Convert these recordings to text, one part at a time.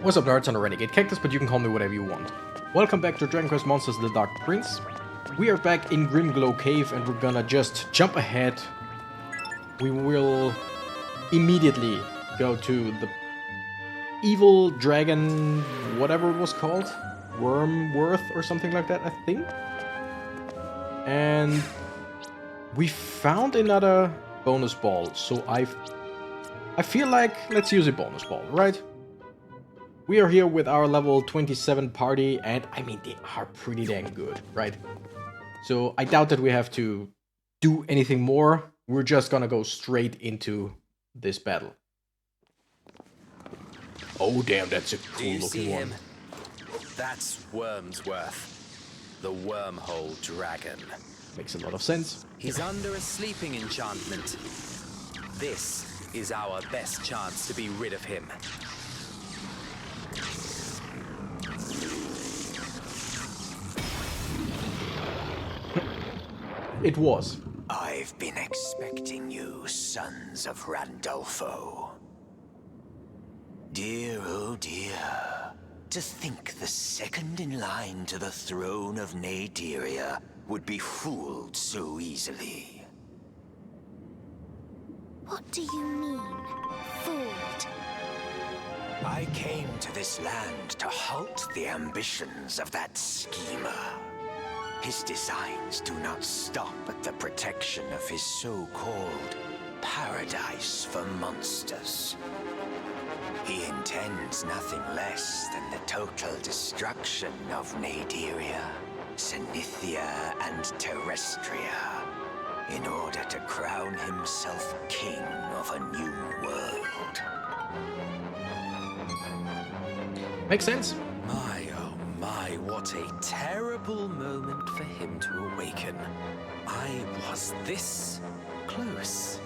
What's up, nerds? I'm a Renegade Cactus, but you can call me whatever you want. Welcome back to Dragon Quest Monsters The Dark Prince. We are back in Grimglow Cave and we're gonna just jump ahead. We will immediately go to the evil dragon, whatever it was called. Wormworth or something like that, I think. And we found another bonus ball, so I feel like let's use a bonus ball, right? We are here with our level 27 party, and I mean, they are pretty dang good, right? So I doubt that we have to do anything more. We're just gonna go straight into this battle. Oh damn, that's a cool looking one. Him? That's Wormsworth, the wormhole dragon. Makes a lot of sense. He's under a sleeping enchantment. This is our best chance to be rid of him. It was. I've been expecting you, sons of Randolfo. Dear, oh dear. To think the second in line to the throne of Nadiria would be fooled so easily. What do you mean, fooled? I came to this land to halt the ambitions of that schemer. His designs do not stop at the protection of his so-called paradise for monsters. He intends nothing less than the total destruction of Nadiria, Zenithia, and Terrestria, in order to crown himself king of a new world. Makes sense. My, oh my, what a terrible moment for him to awaken. I was this close.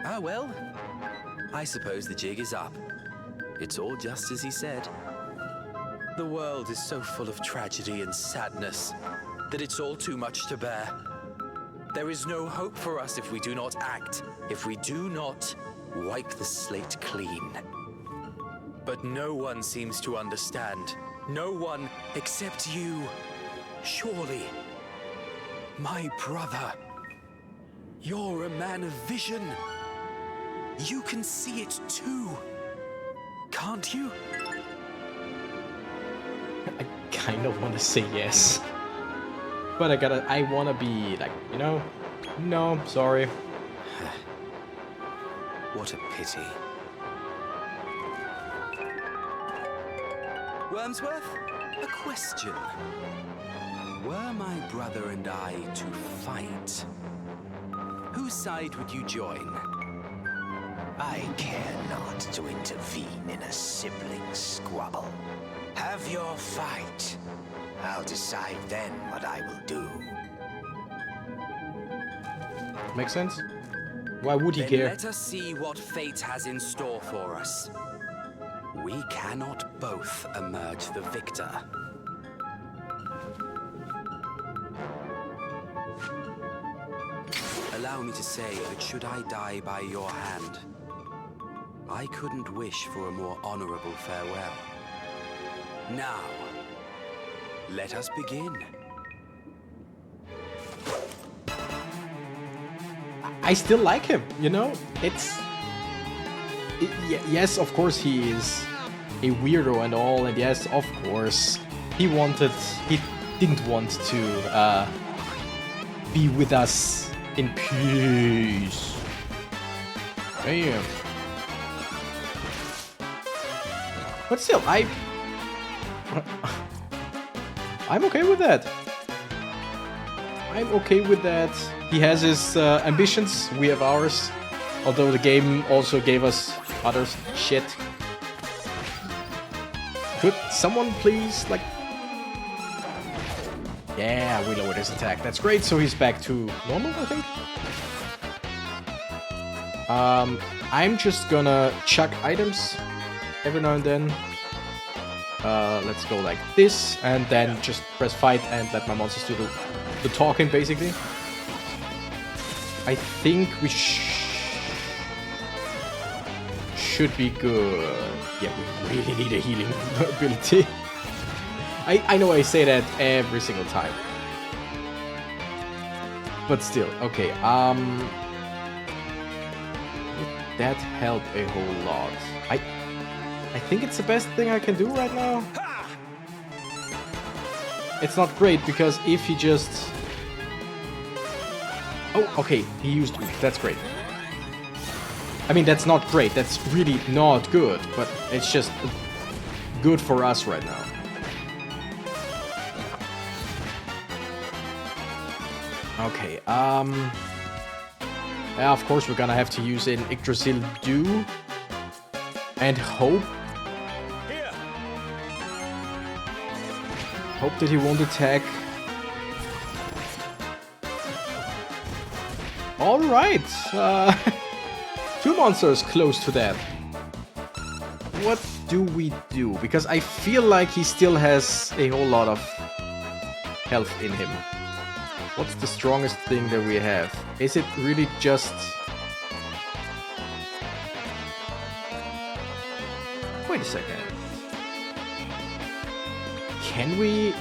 Ah well, I suppose the jig is up. It's all just as he said. The world is so full of tragedy and sadness that it's all too much to bear. There is no hope for us if we do not act, if we do not wipe the slate clean. But no one seems to understand. No one except you. Surely. My brother. You're a man of vision. You can see it too. Can't you? I kind of want to say yes. But I want to be like, you know, no, sorry. What a pity. Wormsworth, a question. Were my brother and I to fight, whose side would you join? I care not to intervene in a sibling squabble. Have your fight. I'll decide then what I will do. Makes sense? Why would he Then care? let us see what fate has in store for us. We cannot both emerge the victor. Allow me to say that should I die by your hand, I couldn't wish for a more honorable farewell. Now, let us begin. I still like him, you know? Yes, of course he is a weirdo and all, and yes, of course he didn't want to be with us in peace. Damn. But still, I'm okay with that. I'm okay with that. He has his ambitions, we have ours. Although the game also gave us other shit. Could someone please, like... Yeah, we lowered his attack. That's great, so he's back to normal, I think. I'm just gonna chuck items every now and then. Let's go like this, and then just press fight and let my monsters do the talking, basically. I think we should be good. Yeah, we really need a healing ability. I know I say that every single time. But still, okay, would that help a whole lot? I think it's the best thing I can do right now. It's not great, because if he just... Oh, okay, he used Oof, that's great. I mean, that's not great, that's really not good, but it's just good for us right now. Okay, yeah, of course we're gonna have to use an Yggdrasil Dew and hope that he won't attack. Alright, 2 monsters close to that. What do we do? Because I feel like he still has a whole lot of health in him. What's the strongest thing that we have? Is it really just... Wait a second. Can we...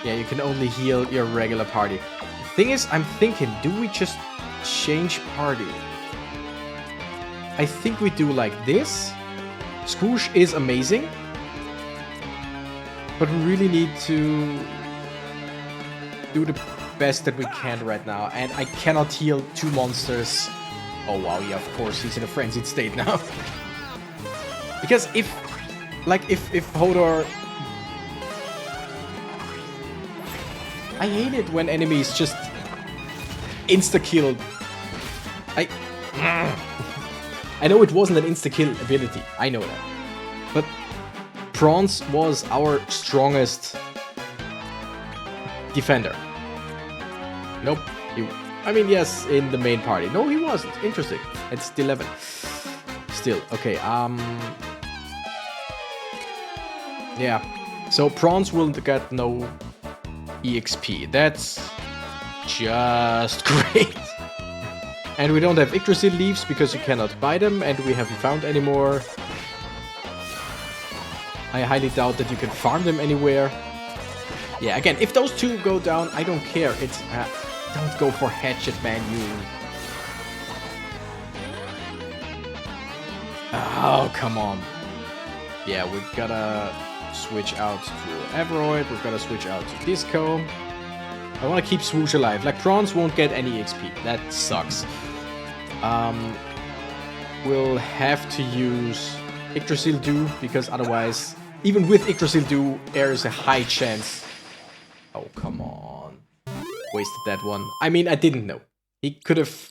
Yeah, you can only heal your regular party. The thing is, I'm thinking, do we just change party? I think we do like this. Squoosh is amazing. But we really need to do the best that we can right now. And I cannot heal 2 monsters. Oh wow, yeah, of course, he's in a frenzied state now. Because if Hodor... I hate it when enemies just insta-kill. I know it wasn't an insta-kill ability, I know that. But Bronze was our strongest defender. Nope. I mean, yes, in the main party. No, he wasn't. Interesting. It's 11. Still, okay, yeah. So Bronze will get no EXP. That's just great. And we don't have Yggdrasil leaves because you cannot buy them, and we haven't found any more. I highly doubt that you can farm them anywhere. Yeah, again, if those 2 go down, I don't care. It's... don't go for Hatchet, man, you... Oh, come on. Yeah, we gotta switch out to Averoid. We've gotta switch out to Disco. I want to keep Swoosh alive. Like, Bronze won't get any XP. That sucks. We'll have to use Yggdrasil Dew, because otherwise, even with Yggdrasil Dew, there is a high chance... Oh, come on. Wasted that one. I mean, I didn't know. He could have...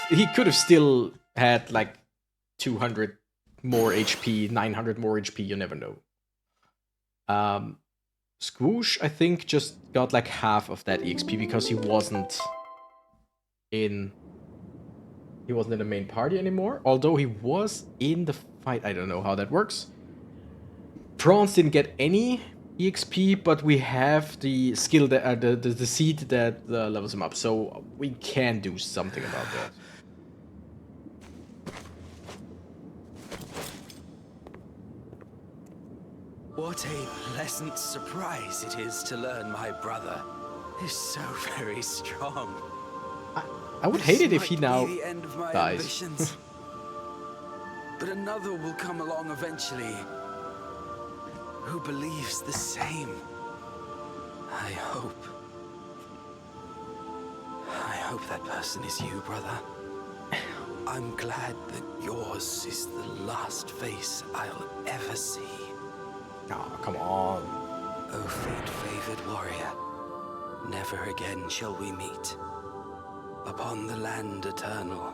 He could have still had, like, 200 more HP, 900 more HP, you never know. Squoosh, I think, just got, like, half of that EXP because he wasn't in... He wasn't in the main party anymore, although he was in the fight. I don't know how that works. Bronze didn't get any EXP, but we have the skill that the seed that levels him up, so we can do something about that. What a pleasant surprise it is to learn my brother is so very strong. I would hate it if he now the end of my dies. ambitions. But another will come along eventually, who believes the same. I hope that person is you, brother. I'm glad that yours is the last face I'll ever see. Oh, come on. O fate-favored warrior, never again shall we meet. Upon the land eternal,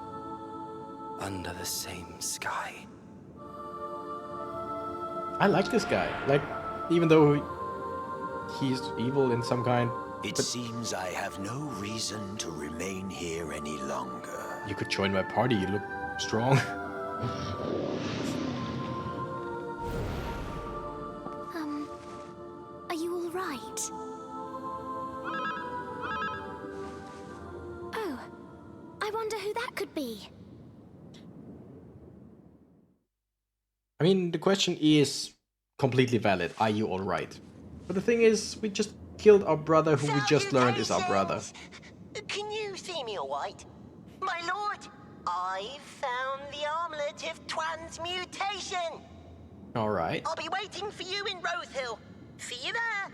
under the same sky. I like this guy. Like, even though he's evil in some kind. It seems I have no reason to remain here any longer. You could join my party, you look strong. Are you all right. Oh, I wonder who that could be. I mean, the question is completely valid. Are you alright? But the thing is, we just killed our brother who we just learned is our brother. Can you see me all right? My lord, I've found the armlet of transmutation. Alright. I'll be waiting for you in Rosehill. See you there.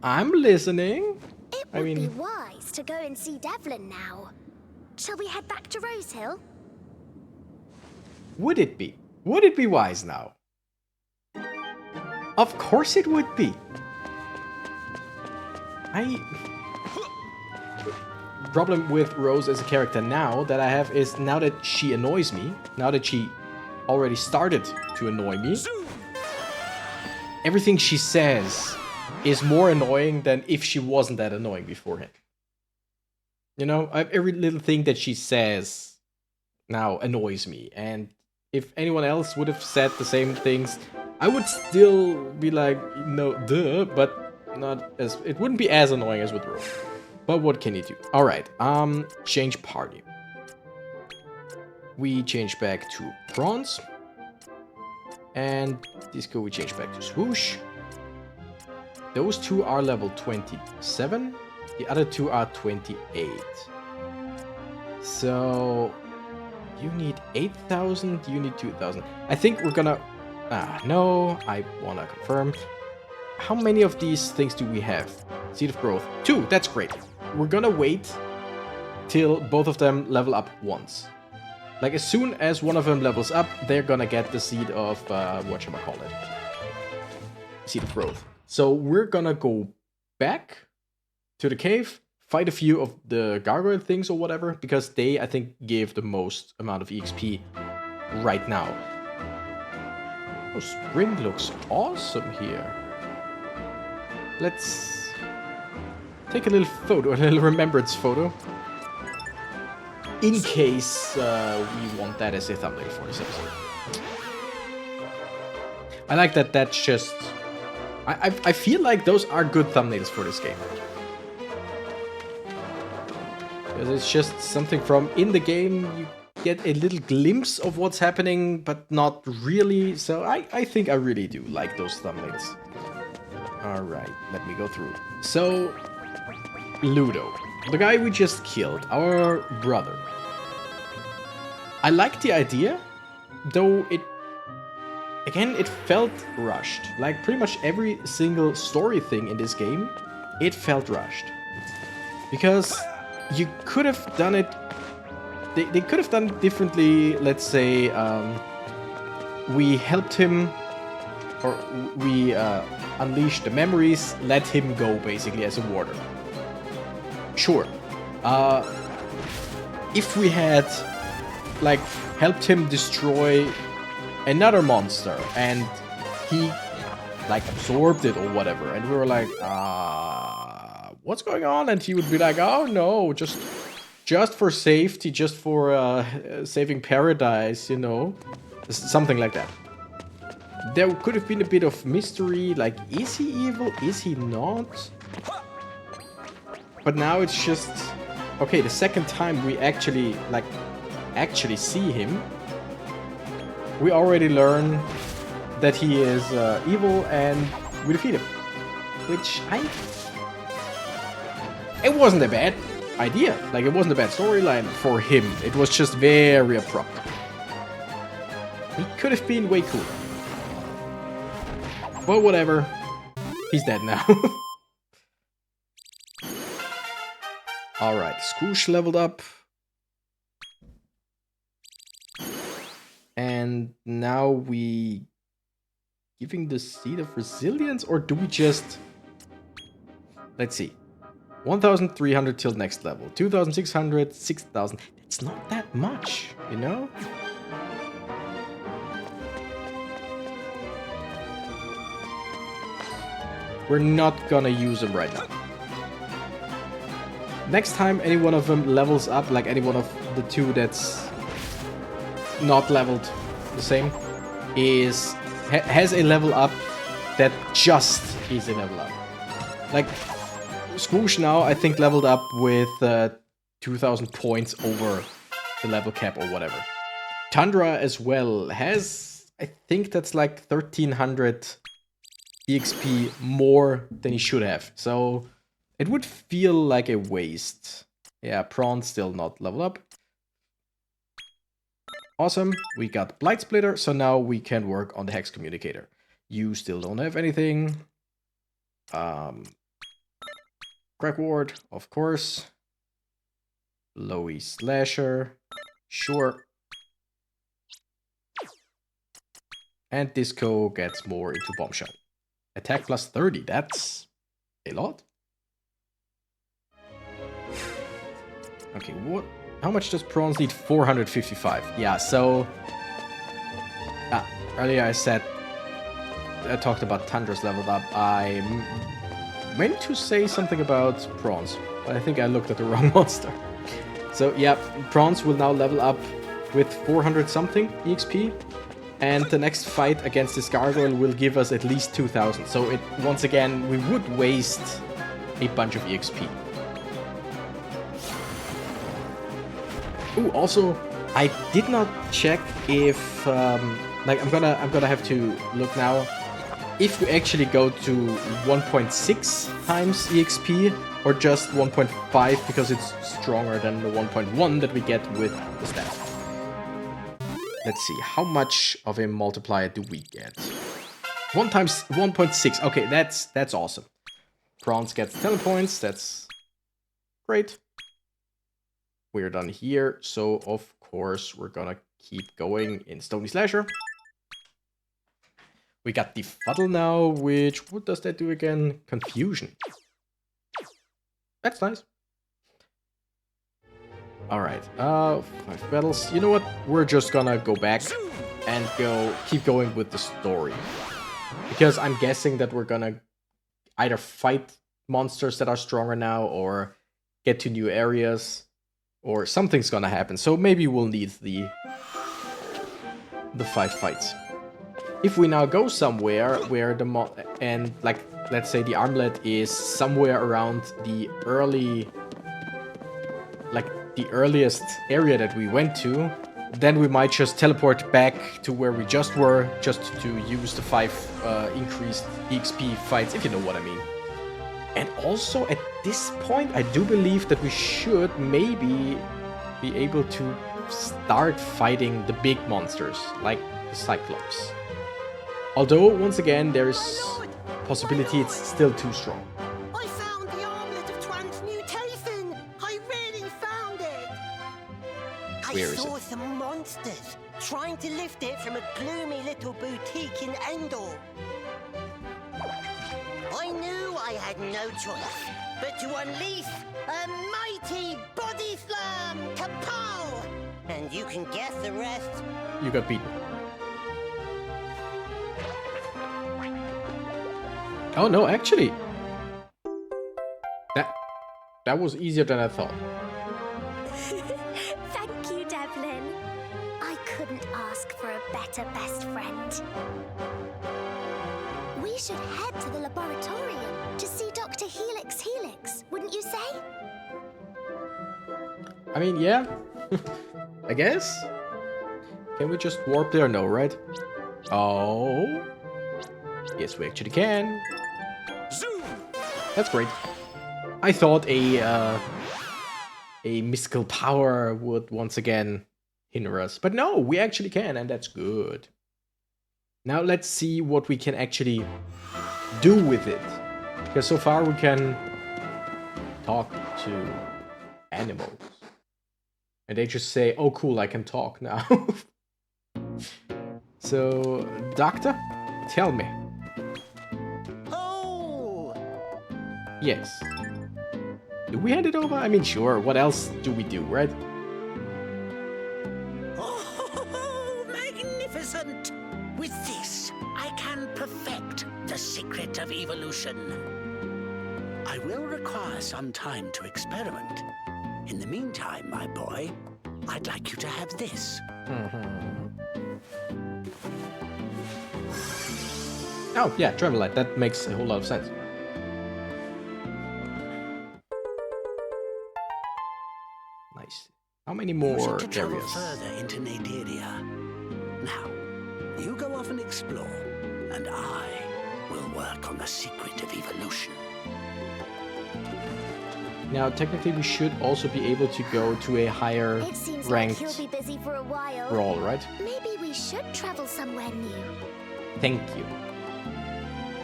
I'm listening. It would be wise to go and see Devlin now. Shall we head back to Rosehill? Would it be? Would it be wise now? Of course it would be. Problem with Rose as a character now that I have is now that she annoys me, now that she already started to annoy me, everything she says is more annoying than if she wasn't that annoying beforehand. You know, every little thing that she says now annoys me, and if anyone else would have said the same things, I would still be like, no, duh, but not as, it wouldn't be as annoying as with Rose. But what can you do? Alright, change party. We change back to Bronze. And Disco we change back to Swoosh. Those two are level 27. The other two are 28. So you need 8,000, you need 2,000. I think we're gonna... no, I wanna confirm. How many of these things do we have? Seed of Growth. 2, that's great. We're gonna wait till both of them level up once. Like, as soon as one of them levels up, they're gonna get the Seed of, whatchamacallit. Seed of Growth. So we're gonna go back to the cave, fight a few of the gargoyle things or whatever, because they, I think, give the most amount of EXP right now. Oh, spring looks awesome here. Let's take a little photo, a little remembrance photo. In case we want that as a thumbnail for this episode. I like that that's just... I feel like those are good thumbnails for this game. Because it's just something from in the game, you get a little glimpse of what's happening, but not really. So I think I really do like those thumbnails. Alright, let me go through. So, Ludo, the guy we just killed, our brother. I like the idea, though it felt rushed. Like pretty much every single story thing in this game, it felt rushed. Because you could have done it, they could have done it differently. Let's say we helped him, or we unleashed the memories, let him go basically as a warder. Sure. If we had like helped him destroy another monster and he like absorbed it or whatever, and we were like, what's going on? And he would be like, oh no, just for safety, just for saving paradise, you know, something like that. There could have been a bit of mystery, like, is he evil? Is he not? But now it's just, okay, the second time we actually see him, we already learn that he is evil and we defeat him. Which it wasn't a bad idea. Like, it wasn't a bad storyline for him. It was just very abrupt. He could have been way cooler. But whatever. He's dead now. Alright, Scoosh leveled up. And now we giving the Seed of Resilience, or do we just... Let's see. 1,300 till next level. 2,600, 6,000. It's not that much, you know? We're not gonna use them right now. Next time any one of them levels up, like any one of the two that's not leveled the same, has a level up that just is a level up. Like, Swoosh now, I think, leveled up with 2,000 points over the level cap or whatever. Tundra as well has, I think that's like 1,300 EXP more than he should have. So it would feel like a waste. Yeah, Prawn still not leveled up. Awesome, we got Blight Splitter, so now we can work on the Hex Communicator. You still don't have anything. Crack Ward, of course. Lowy Slasher, sure. And Disco gets more into Bombshell. Attack plus 30, that's a lot. Okay, what? How much does Prawns need? 455. Yeah, so... earlier I talked about Tundra's leveled up. I meant to say something about Prawns, but I think I looked at the wrong monster. So yeah, Prawns will now level up with 400 something EXP. And the next fight against this gargoyle will give us at least 2,000. So once again, we would waste a bunch of EXP. Ooh, also, I did not check if, like, I'm gonna have to look now, if we actually go to 1.6 times EXP, or just 1.5 because it's stronger than the 1.1 that we get with the staff. Let's see, how much of a multiplier do we get? 1 times 1.6, okay, that's awesome. Prawns gets telepoints, that's great. We're done here, so of course we're gonna keep going in Stony Slasher. We got the Fuddle now, which, what does that do again? Confusion. That's nice. Alright, 5 battles. You know what? We're just gonna go back and keep going with the story. Because I'm guessing that we're gonna either fight monsters that are stronger now, or get to new areas, or something's gonna happen. So maybe we'll need the 5 fights. If we now go somewhere where and like, let's say the armlet is somewhere around the the earliest area that we went to, then we might just teleport back to where we just were, just to use the 5 increased EXP fights, if you know what I mean. And also, at this point, I do believe that we should maybe be able to start fighting the big monsters, like the Cyclops. Although, once again, there's possibility it's still too strong. I found the armlet of transmutation! I really found it! Where I is saw it? some monsters trying to lift it from a gloomy little boutique in Endor. I knew I had no choice but to unleash a mighty body slam! Kapow! And you can guess the rest. You got beaten. Oh no, actually, that was easier than I thought. Thank you, Devlin. I couldn't ask for a better best friend. We should head to the laboratorium to see Dr. Helix, wouldn't you say? I mean, yeah, I guess. Can we just warp there? No, right? Oh, yes, we actually can. That's great. I thought a mystical power would once again hinder us, but no, we actually can, and that's good. Now let's see what we can actually do with it, because so far we can talk to animals, and they just say, "Oh, cool, I can talk now." So, Doctor, tell me. Yes. Do we hand it over? I mean, sure. What else do we do, right? Oh, magnificent! With this, I can perfect the secret of evolution. I will require some time to experiment. In the meantime, my boy, I'd like you to have this. Oh, yeah, travel light. That makes a whole lot of sense. How many You more should travel areas? further into Nadiria. Now, you go off and explore, and I will work on the secret of evolution. Now, technically, we should also be able to go to a higher It seems like ranked he'll be busy for a while. brawl, right? Maybe we should travel somewhere new. Thank you.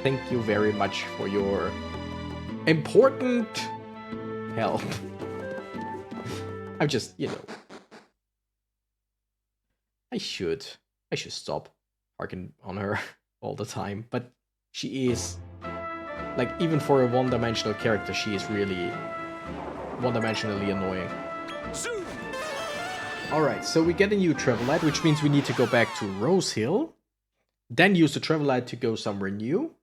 Thank you very much for your important help. I'm just, you know. I should stop harking on her all the time, but she is, like, even for a one-dimensional character, she is really one-dimensionally annoying. Alright, so we get a new travel light, which means we need to go back to Rose Hill, then use the travel light to go somewhere new,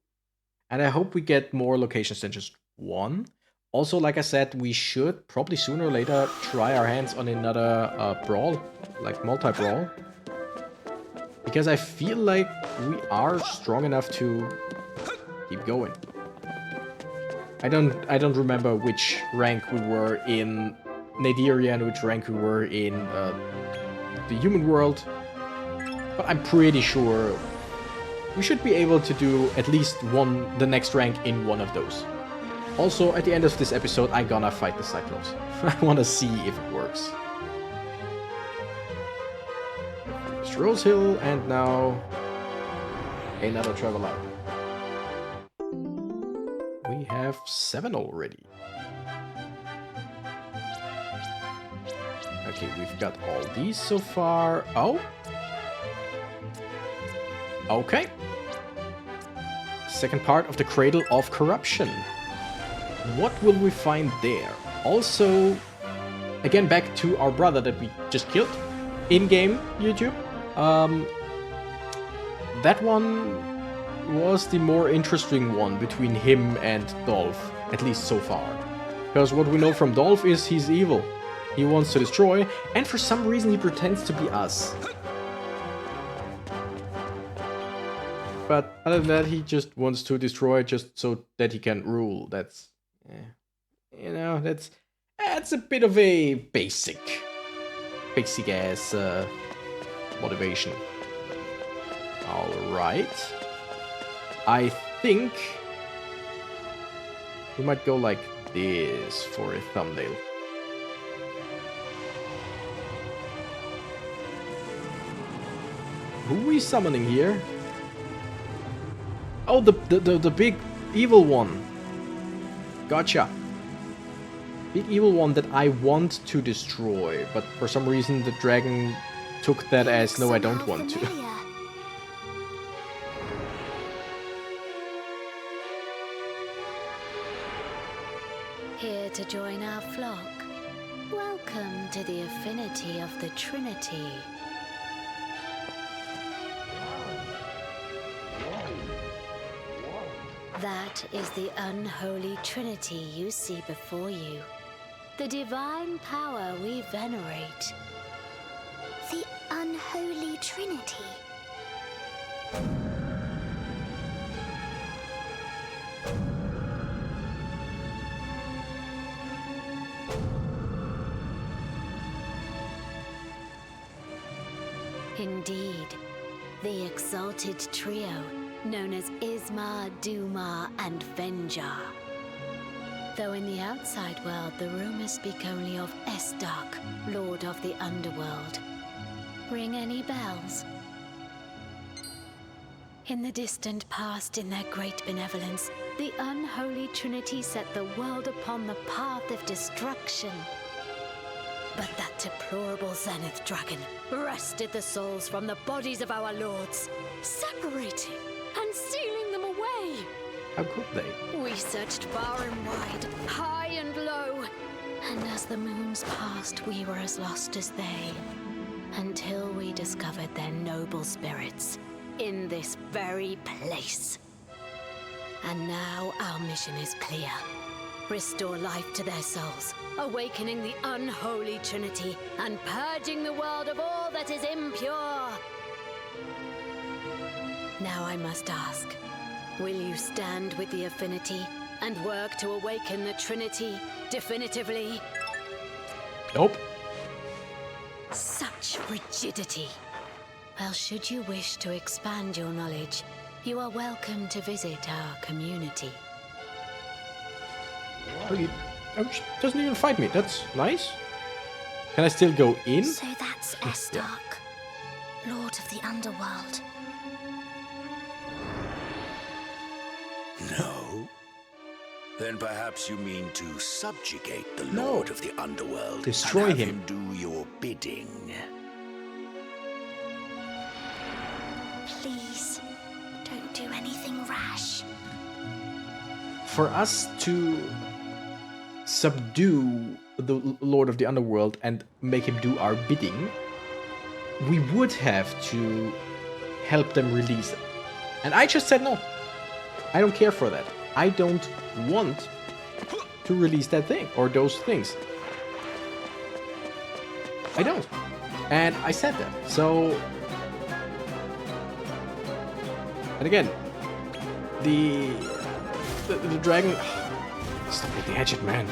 and I hope we get more locations than just one. Also, like I said, we should probably sooner or later try our hands on another brawl, like multi-brawl. Because I feel like we are strong enough to keep going. I don't remember which rank we were in Nadiria and which rank we were in the human world. But I'm pretty sure we should be able to do at least the next rank in one of those. Also, at the end of this episode, I'm gonna fight the Cyclops. I wanna see if it works. It's Rose Hill, and now another travel light. We have 7 already. Okay, we've got all these so far. Oh. Okay. Second part of the Cradle of Corruption. What will we find there? Also, again, back to our brother that we just killed. In-game YouTube. That one was the more interesting one between him and Dolph, at least so far. Because what we know from Dolph is he's evil. He wants to destroy, and for some reason he pretends to be us. But other than that, he just wants to destroy just so that he can rule. That's, you know, that's a bit of a basic ass motivation. All right. I think we might go like this for a thumbnail. Who are we summoning here? Oh, the big evil one. Gotcha. Big evil one that I want to destroy, but for some reason the dragon took that as no, I don't want to. Here to join our flock. Welcome to the affinity of the Trinity. That is the unholy Trinity you see before you. The divine power we venerate. The unholy Trinity. Indeed, the exalted trio known as Ismar, Dumar, and Venjar. Though in the outside world the rumors speak only of Estark, Lord of the Underworld. Ring any bells? In the distant past, in their great benevolence, the unholy Trinity set the world upon the path of destruction. But that deplorable Zenith Dragon wrested the souls from the bodies of our lords, separating and sealing them away. How could they? We searched far and wide, high and low, and as the moons passed, we were as lost as they, until we discovered their noble spirits in this very place. And now our mission is clear. Restore life to their souls, awakening the unholy Trinity, and purging the world of all that is impure. Now I must ask, will you stand with the Affinity and work to awaken the Trinity definitively? Nope. Such rigidity. Well, should you wish to expand your knowledge, you are welcome to visit our community. Oh, she doesn't even fight me. That's nice. Can I still go in? So that's Estark, Lord of the Underworld. No? Then perhaps you mean to subjugate the No. Lord of the Underworld Destroy and have him. do your bidding. Please, don't do anything rash. For us to subdue the Lord of the Underworld and make him do our bidding, we would have to help them release it. And I just said no. I don't care for that. I don't want to release that thing or those things. I don't. And I said that. So... And again, the dragon... Stop with the hatchet, man.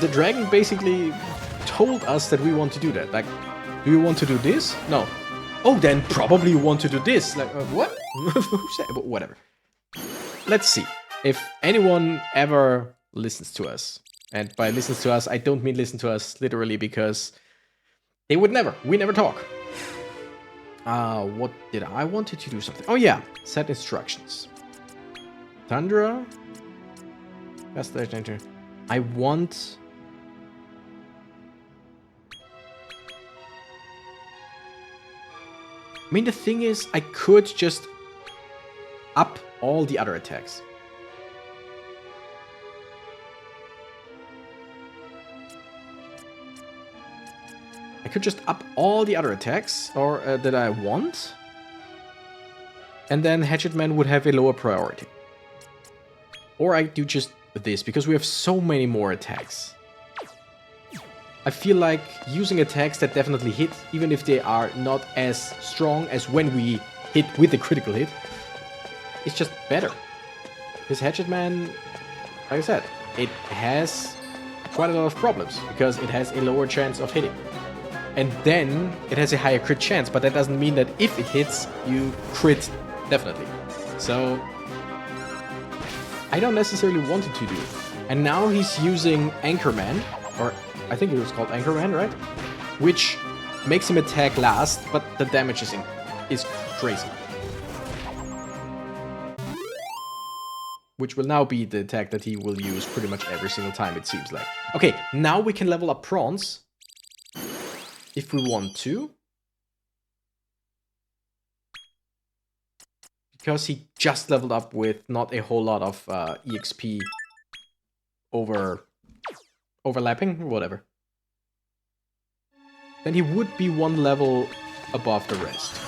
The dragon basically told us that we want to do that. Like, do you want to do this? No. Oh, then probably you want to do this. Like, what? Who said? Whatever. Let's see if anyone ever listens to us. And by listens to us, I don't mean listen to us literally, because they would never. We never talk. What did I wanted to do something? Oh yeah, set instructions. Tundra. That's the danger. I want. I mean, the thing is, I could just up all the other attacks. I could just up all the other attacks, or that I want, and then Hatchetman would have a lower priority. Or I do just this, because we have so many more attacks. I feel like using attacks that definitely hit, even if they are not as strong as when we hit with the critical hit, is just better. This Hatchetman, like I said, it has quite a lot of problems, because it has a lower chance of hitting. And then it has a higher crit chance, but that doesn't mean that if it hits, you crit definitely. So I don't necessarily want it to do it. And now he's using Anchorman, or I think it was called Anchorman, right? Which makes him attack last, but the damage is crazy. Which will now be the attack that he will use pretty much every single time, it seems like. Okay, now we can level up Prawns. If we want to. Because he just leveled up with not a whole lot of EXP overlapping, or whatever. Then he would be one level above the rest.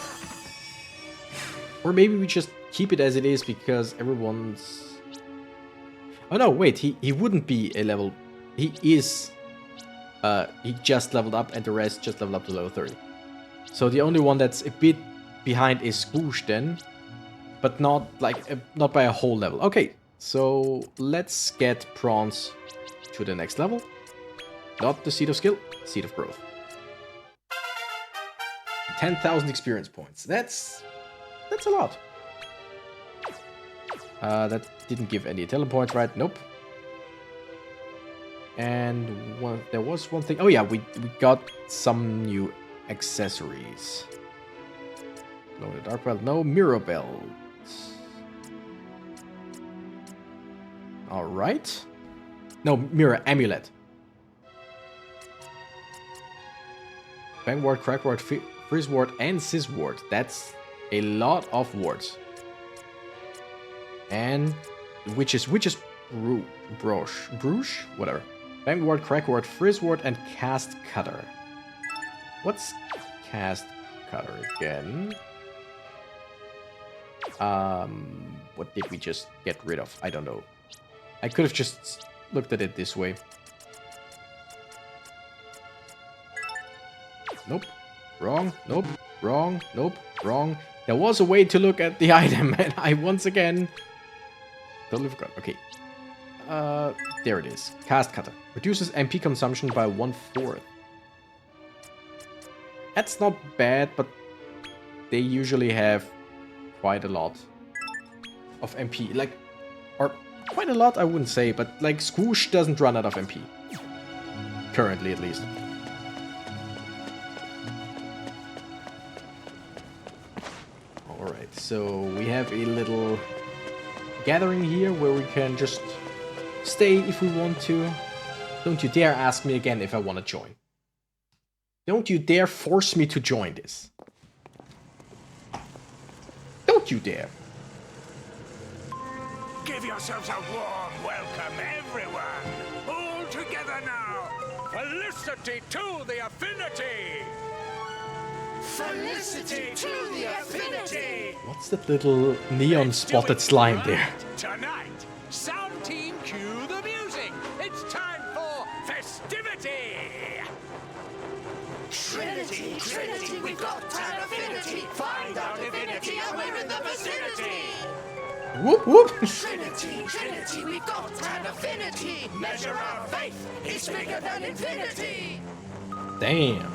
Or maybe we just keep it as it is because everyone's... Oh no, wait, he wouldn't be a level... He is... he just leveled up and the rest just leveled up to level 30. So the only one that's a bit behind is Swoosh then. But not like not by a whole level. Okay, so let's get Prawns to the next level. Not the Seed of Skill, Seed of Growth. 10,000 experience points. That's a lot. That didn't give any talent points, right? Nope. And there was one thing. Oh yeah, we got some new accessories. Loaded Dark Belt. No, Mirror Belt. Alright. No, Mirror Amulet. Bang Ward, Crack Ward, Freeze Ward, and Sizz Ward. That's a lot of wards. And Witch's Brush? Whatever. Bang Ward, Crack Ward, Frizz Ward, and Cast Cutter. What's Cast Cutter again? What did we just get rid of? I don't know. I could have just looked at it this way. Nope. Wrong. Nope. Wrong. Nope. Wrong. There was a way to look at the item, and I once again totally forgot. Okay. There it is. Cast Cutter. Reduces MP consumption by 1/4. That's not bad, but they usually have quite a lot of MP. Like, or quite a lot, I wouldn't say, but like Squoosh doesn't run out of MP. Currently, at least. Alright, so we have a little gathering here where we can just stay if we want to. Don't you dare ask me again if I want to join. Don't you dare force me to join this. Don't you dare. Give yourselves a warm welcome, everyone! All together now! Felicity to the affinity! Felicity to the affinity! What's that little neon spotted slime there? Tonight, sound team cue the music! It's time for festivity! Trinity, Trinity, we've got an affinity! Find our divinity and we're in the vicinity! Whoop whoop! Trinity, Trinity, we've got an affinity! Measure our faith, it's bigger than infinity! Damn.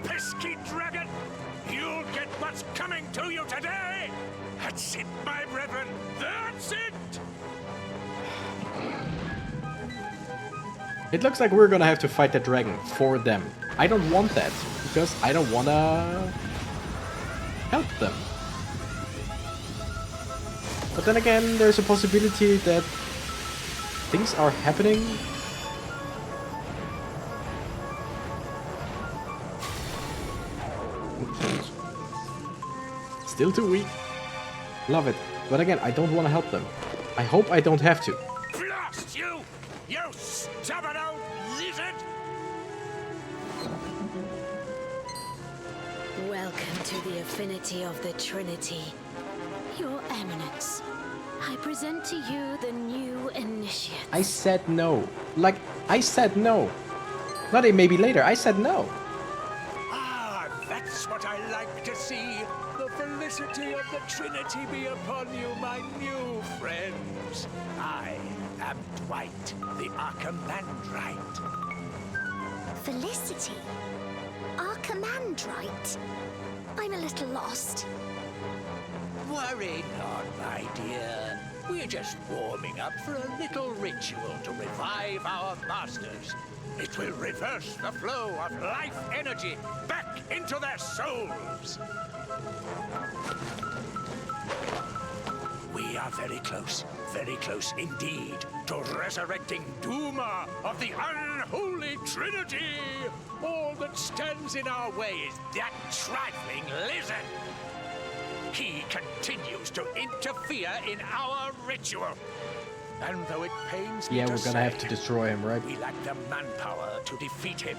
Pesky dragon, you'll get what's coming to you today! That's it, my brethren, that's it! It looks like we're gonna have to fight the dragon for them. I don't want that, because I don't wanna help them. But then again, there's a possibility that things are happening. Still too weak. Love it. But again, I don't want to help them. I hope I don't have to. Blast you, you stubborn old lizard! Welcome to the affinity of the Trinity. Your Eminence, I present to you the new initiate. I said no. Like, I said no. Not a maybe later, I said no. Ah, that's what I like to see. The felicity of the Trinity be upon you, my new friends. I am Dwight, the Archimandrite. Felicity? Archimandrite? I'm a little lost. Worry not, my dear. We're just warming up for a little ritual to revive our masters. It will reverse the flow of life energy back into their souls. We are very close indeed to resurrecting Duma of the unholy Trinity. All that stands in our way is that trifling lizard. He continues to interfere in our ritual. And though it pains me Yeah, to we're gonna have to say, destroy him, right? we lack the manpower to defeat him.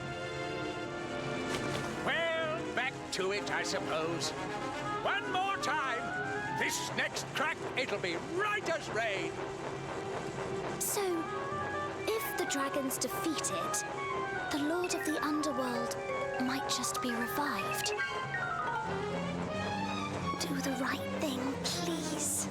Well, back to it, I suppose. One more time. This next crack, it'll be right as rain. So, if the dragon's defeated, the Lord of the Underworld might just be revived. Do the right thing, please.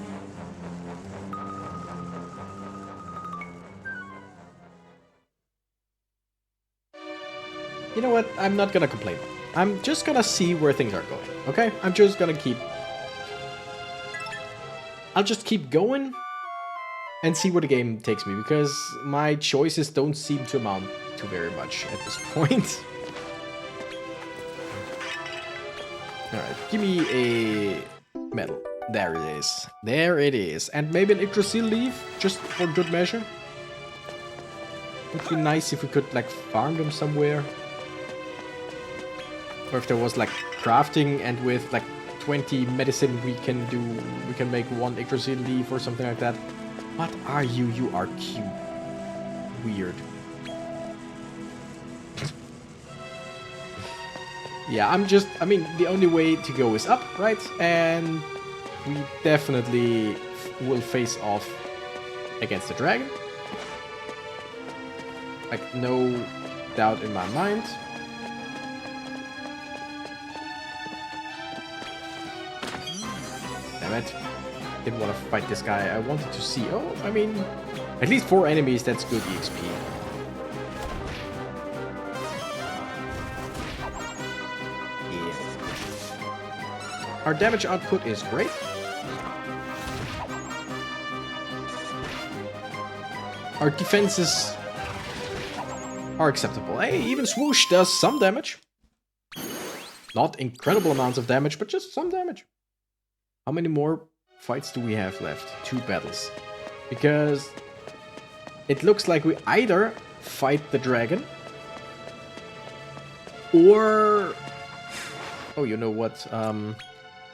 You know what? I'm not gonna complain. I'm just gonna see where things are going, okay? I'm just gonna keep... I'll just keep going and see where the game takes me, because my choices don't seem to amount to very much at this point. Alright, give me a medal. There it is. There it is. And maybe an Yggdrasil leaf, just for good measure. Would be nice if we could, like, farm them somewhere. Or if there was, like, crafting, and with, like, 20 medicine we can make one Yggdrasil leaf or something like that. What are you? You are cute. Weird. Yeah, I mean, the only way to go is up, right? And we definitely will face off against the dragon. Like, no doubt in my mind. Damn it. Didn't want to fight this guy. I wanted to see... Oh, I mean... At least 4 enemies, that's good EXP. Our damage output is great. Our defenses are acceptable. Hey, even Swoosh does some damage. Not incredible amounts of damage, but just some damage. How many more fights do we have left? 2 battles. Because it looks like we either fight the dragon or... Oh, you know what?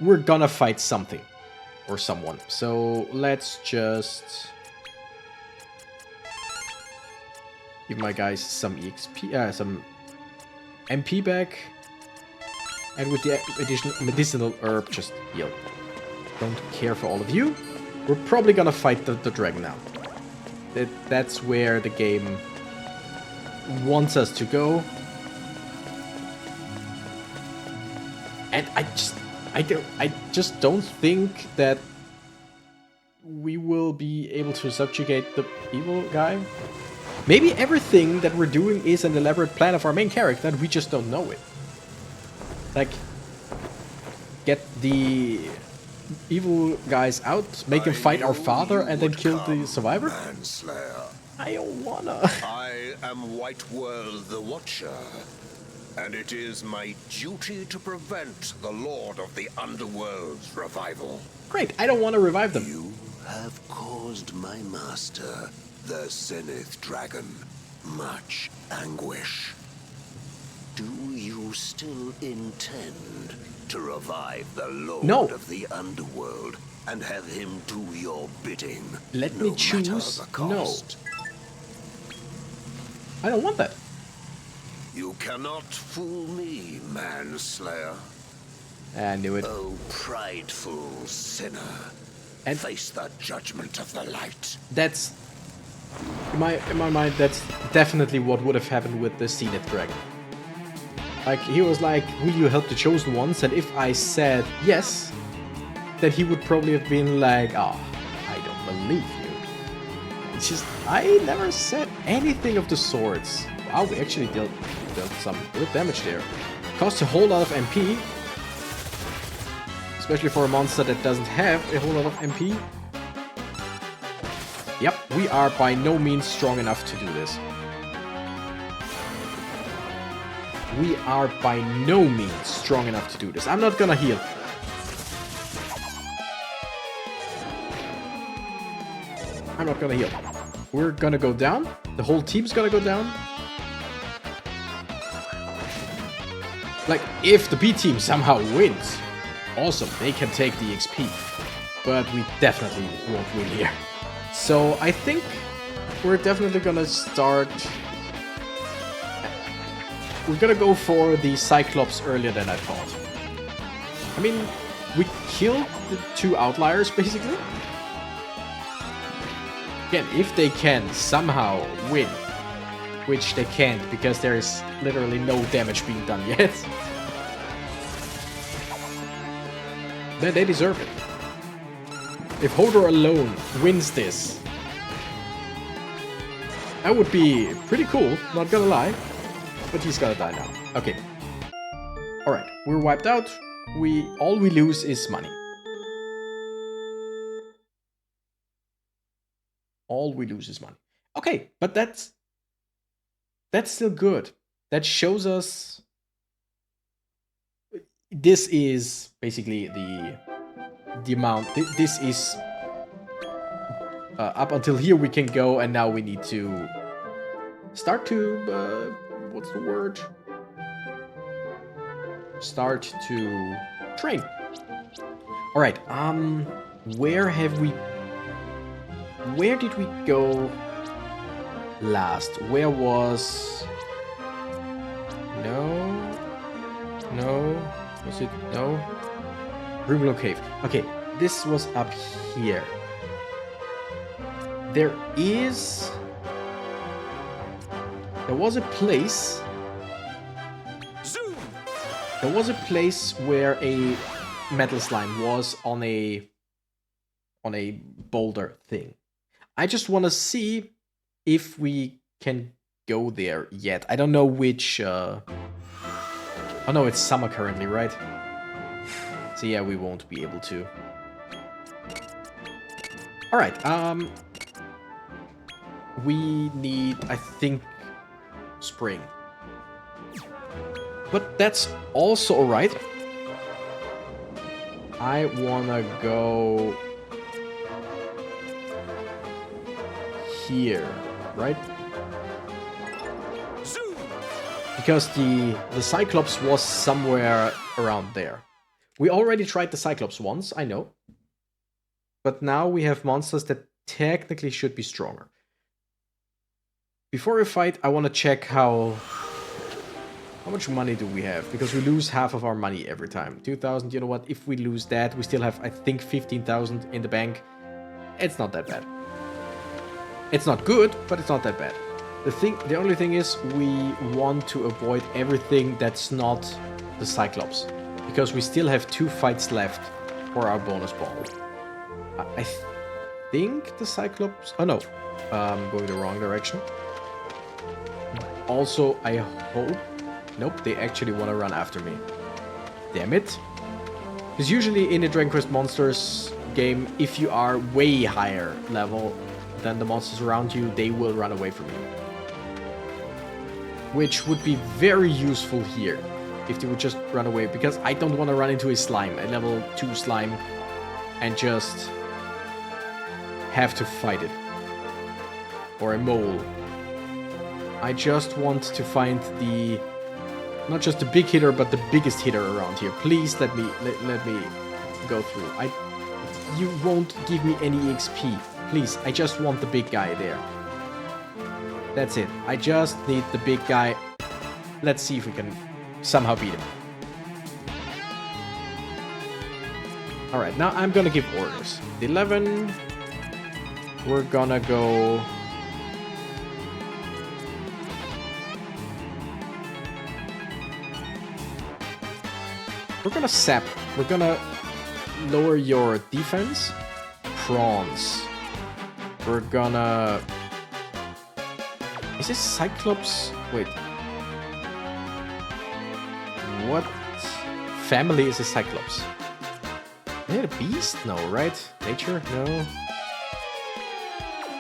We're gonna fight something or someone. So let's just give my guys some EXP, some MP back, and with the additional medicinal herb, just heal. Don't care for all of you. We're probably gonna fight the dragon now. That's where the game wants us to go. And I just don't think that we will be able to subjugate the evil guy. Maybe everything that we're doing is an elaborate plan of our main character and we just don't know it. Like, get the evil guys out, make him fight our father, and then kill the survivor? Manslayer. I don't wanna. I am White World the Watcher, and it is my duty to prevent the Lord of the Underworld's revival. Great, I don't want to revive them. You have caused my master, the Zenith Dragon, much anguish. Do you still intend to revive the Lord of the Underworld and have him do your bidding? Let me choose no. I don't want that. You cannot fool me, Manslayer. I knew it. Oh, prideful sinner. And face the judgment of the light. That's in my mind, that's definitely what would have happened with the Zenith Dragon. Like, he was like, will you help the Chosen Ones? And if I said yes, then he would probably have been like, oh, I don't believe you. It's just, I never said anything of the sorts. Wow, we actually dealt some good damage there. Costs a whole lot of MP. Especially for a monster that doesn't have a whole lot of MP. Yep, we are by no means strong enough to do this. We are by no means strong enough to do this. I'm not gonna heal. I'm not gonna heal. We're gonna go down. The whole team's gonna go down. Like, if the B team somehow wins, awesome, they can take the XP. But we definitely won't win here. So I think we're definitely gonna start... We're gonna go for the Cyclops earlier than I thought. I mean, we killed the 2 outliers, basically. Again, if they can somehow win, which they can't, because there is literally no damage being done yet, then they deserve it. If Hodor alone wins this, that would be pretty cool, not gonna lie. But he's gonna die now. Okay. Alright, we're wiped out. All we lose is money. All we lose is money. Okay, but that's still good. That shows us this is basically the amount. This is up until here we can go, and now we need to start to what's the word? Start to train. All right. Where did we go last? Where was? No. Was it no? Rumlow Cave. Okay, this was up here. There was a place. Zoom! There was a place where a metal slime was on a boulder thing. I just want to see if we can go there yet. I don't know which... Oh no, it's summer currently, right? So yeah, we won't be able to. Alright, we need, I think, spring. But that's also alright. I wanna go here, right? Because the Cyclops was somewhere around there. We already tried the Cyclops once, I know. But now we have monsters that technically should be stronger. Before we fight, I want to check how much money do we have? Because we lose half of our money every time. 2,000, you know what? If we lose that, we still have, I think, 15,000 in the bank. It's not that bad. It's not good, but it's not that bad. The only thing is we want to avoid everything that's not the Cyclops. Because we still have 2 fights left for our bonus ball. I think the Cyclops... Oh no, I'm going the wrong direction. Also, I hope... Nope, they actually want to run after me. Damn it. Because usually in the Dragon Quest Monsters game, if you are way higher level than the monsters around you, they will run away from you. Which would be very useful here, if they would just run away, because I don't want to run into a slime, a level 2 slime, and just have to fight it. Or a mole. I just want to find the... not just the big hitter, but the biggest hitter around here. Please let me go through. You won't give me any XP. Please, I just want the big guy there. That's it. I just need the big guy. Let's see if we can somehow beat him. Alright, now I'm gonna give orders. 11. We're gonna go... We're gonna sap. We're gonna lower your defense. Prawns. We're gonna... Is this Cyclops? Wait. What family is a Cyclops? Is it a beast? No, right? Nature? No.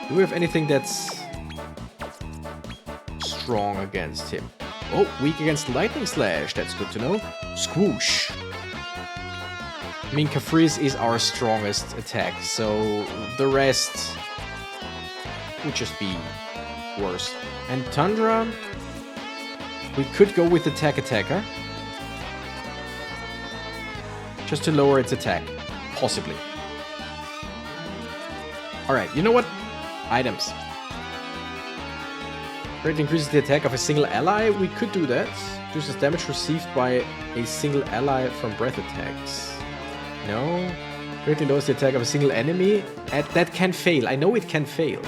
Do we have anything that's strong against him? Oh, weak against Lightning Slash. That's good to know. Squoosh. I mean, Caprice is our strongest attack, so the rest would just be worse. And Tundra, we could go with Attacker. Just to lower its attack. Possibly. Alright, you know what? Items. Greatly increases the attack of a single ally. We could do that. Reduces damage received by a single ally from breath attacks. No. Greatly lowers the attack of a single enemy. That can fail. I know it can fail.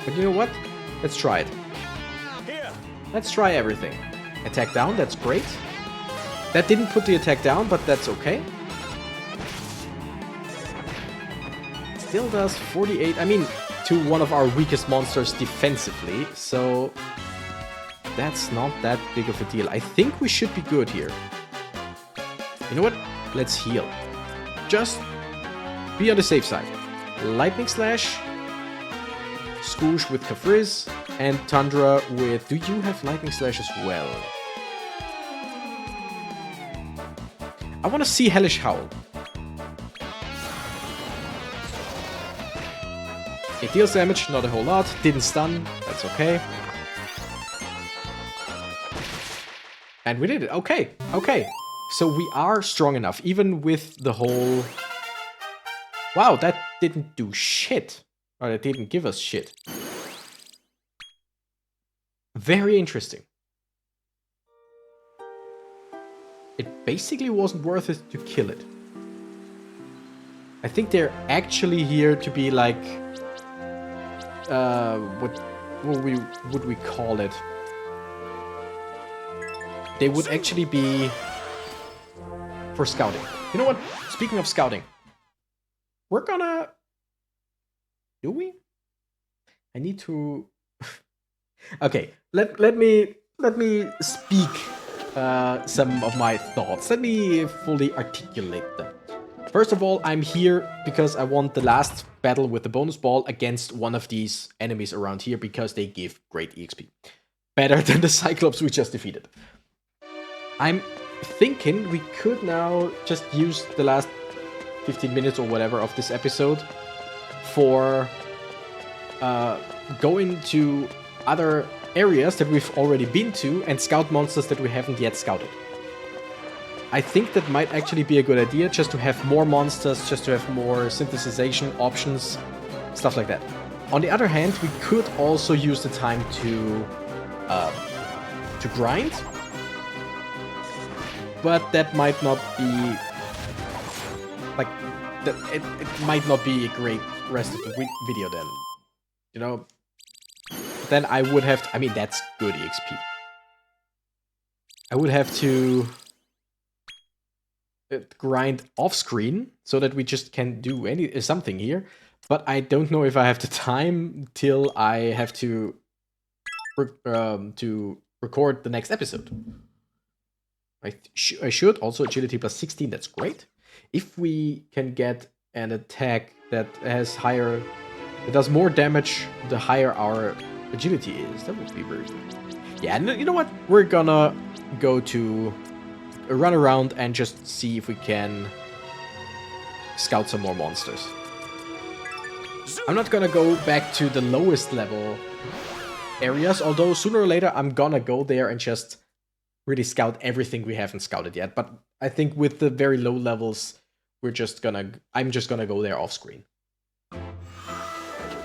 But you know what? Let's try it. Here. Let's try everything. Attack down, that's great. That didn't put the attack down, but that's okay. Still does 48. I mean, to one of our weakest monsters defensively, so that's not that big of a deal. I think we should be good here. You know what? Let's heal. Just be on the safe side. Lightning Slash, Squoosh with Caprice, and Tundra with... Do you have Lightning Slash as well? I want to see Hellish Howl. It deals damage, not a whole lot. Didn't stun, that's okay. And we did it. Okay, okay. So we are strong enough, even with the whole... Wow, that didn't do shit. Or that didn't give us shit. Very interesting. It basically wasn't worth it to kill it. I think they're actually here to be like... what would we call it? They would actually be... for scouting. You know what? Speaking of scouting. We're gonna... Do we? I need to... Okay, let me speak some of my thoughts. Let me fully articulate them. First of all, I'm here because I want the last battle with the bonus ball against one of these enemies around here because they give great EXP. Better than the Cyclops we just defeated. I'm thinking we could now just use the last 15 minutes or whatever of this episode for going to other areas that we've already been to and scout monsters that we haven't yet scouted. I think that might actually be a good idea, just to have more monsters, just to have more synthesization options, stuff like that. On the other hand, we could also use the time to grind, but that might not be like it might not be a great rest of the video then, you know. Then I would have to, I mean, that's good EXP. I would have to grind off screen so that we just can do something here, but I don't know if I have the time till I have to record the next episode. I should also agility plus 16. That's great. If we can get an attack that has higher, it does more damage the higher our agility is, that would be very good. Yeah, and you know what? We're gonna go to run around and just see if we can scout some more monsters. I'm not gonna go back to the lowest level areas, although sooner or later I'm gonna go there and just really scout everything we haven't scouted yet. But I think with the very low levels, I'm just gonna go there off screen.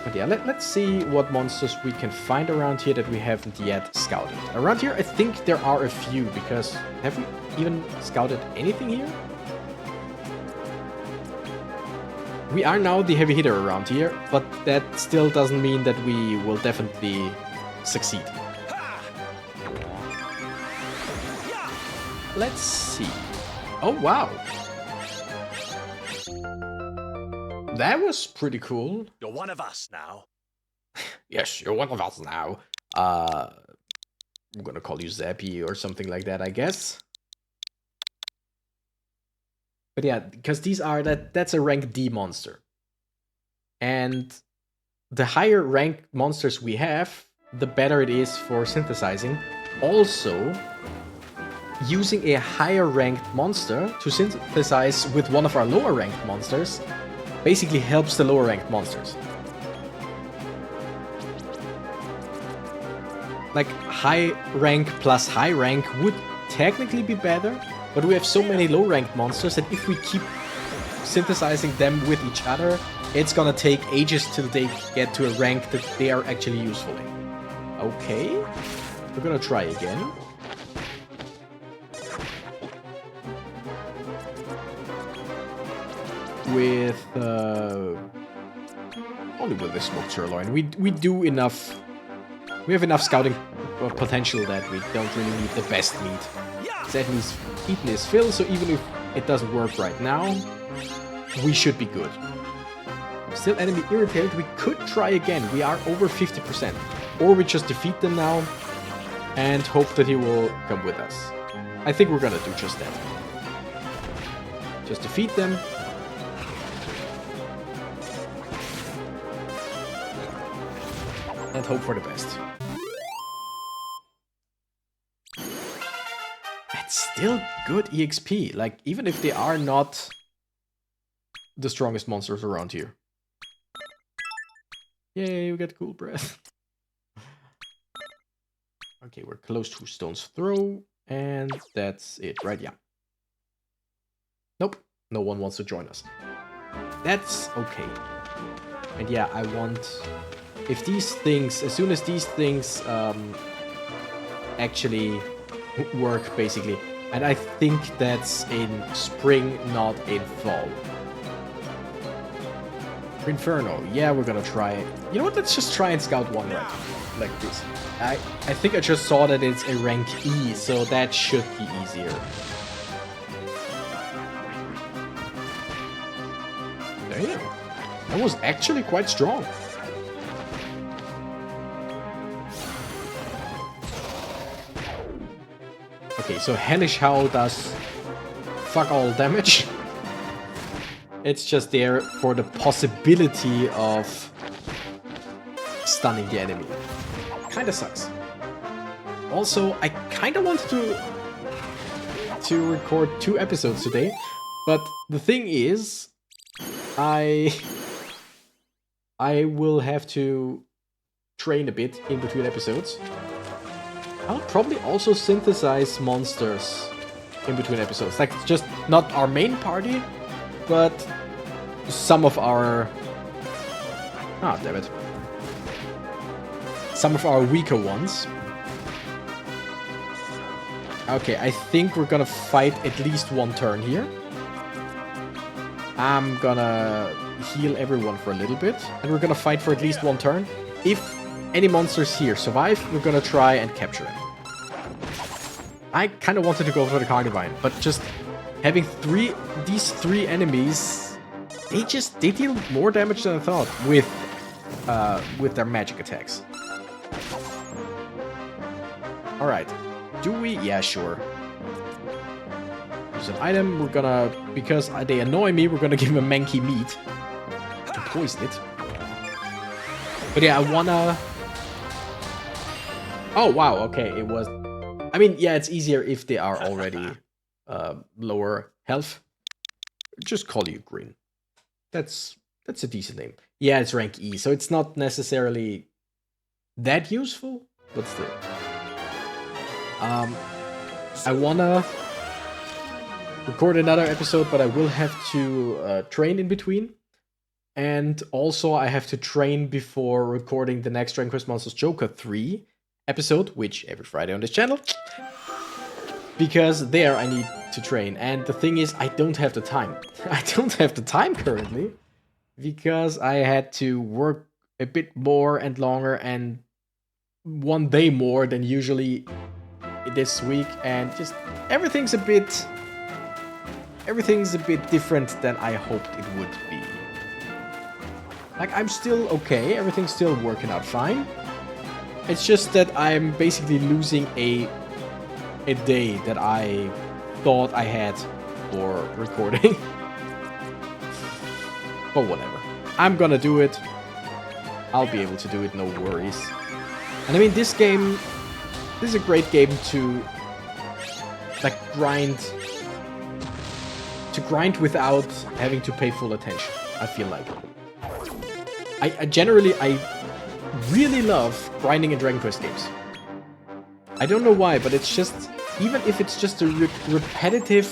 But yeah, let's see what monsters we can find around here that we haven't yet scouted. Around here, I think there are a few, because have we even scouted anything here? We are now the heavy hitter around here, but that still doesn't mean that we will definitely succeed. Let's see. Oh, wow. That was pretty cool. You're one of us now. Yes, you're one of us now. I'm gonna call you Zappy or something like that, I guess. But yeah, because these are that's a rank D monster. And the higher ranked monsters we have, the better it is for synthesizing. Also, using a higher ranked monster to synthesize with one of our lower ranked monsters basically helps the lower ranked monsters. Like, high rank plus high rank would technically be better, but we have so many low ranked monsters that if we keep synthesizing them with each other, it's gonna take ages till they get to a rank that they are actually useful in. Okay, we're gonna try again. With only with the smoked sirloin, we do enough. We have enough scouting potential that we don't really need the best meat. Zedney's eaten his fill, so even if it doesn't work right now, we should be good. Still enemy irritated. We could try again. We are over 50%, or we just defeat them now and hope that he will come with us. I think we're gonna do just that. Just defeat them. And hope for the best. It's still good EXP, like, even if they are not the strongest monsters around here. Yay, we get cool breath. Okay, we're close to Stone's Throw, and that's it, right? Yeah. Nope, no one wants to join us. That's okay. And yeah, I want... If these things, as soon as these things actually work, basically, and I think that's in spring, not in fall. Inferno, yeah, we're gonna try it. You know what, let's just try and scout one rank, like this. I think I just saw that it's a rank E, so that should be easier. Damn, that was actually quite strong. Okay, Okay, so Hellish Howl does fuck all damage. It's just there for the possibility of stunning the enemy. Kinda sucks. Also, I kinda wanted to record 2 episodes today, but the thing is, I will have to train a bit in between episodes. I'll probably also synthesize monsters in between episodes. Like, just not our main party, but some of our... Ah, damn it. Some of our weaker ones. Okay, I think we're gonna fight at least 1 turn here. I'm gonna heal everyone for a little bit, and we're gonna fight for at least 1 turn. If any monsters here survive, we're gonna try and capture them. I kind of wanted to go for the Carnivine, but just having these three enemies, they deal more damage than I thought with their magic attacks. All right, do we? Yeah, sure. Use an item. We're gonna, because they annoy me, we're gonna give them a manky meat to poison it. But yeah, I wanna... Oh, wow, okay, it was... I mean, yeah, it's easier if they are already lower health. Just call you Green. That's a decent name. Yeah, it's rank E, so it's not necessarily that useful, but still. I wanna record another episode, but I will have to train in between. And also I have to train before recording the next Dragon Quest Monsters Joker 3 episode, which every Friday on this channel. Because there I need to train. And the thing is, I don't have the time. I don't have the time currently. Because I had to work a bit more and longer and 1 day more than usually this week. And just everything's a bit different than I hoped it would be. Like, I'm still okay, everything's still working out fine. It's just that I'm basically losing a day that I thought I had for recording. But whatever. I'm gonna do it. I'll be able to do it, no worries. And I mean, this is a great game to, like, grind without having to pay full attention, I feel like. I generally really love grinding in Dragon Quest games. I don't know why, but it's just, even if it's just a repetitive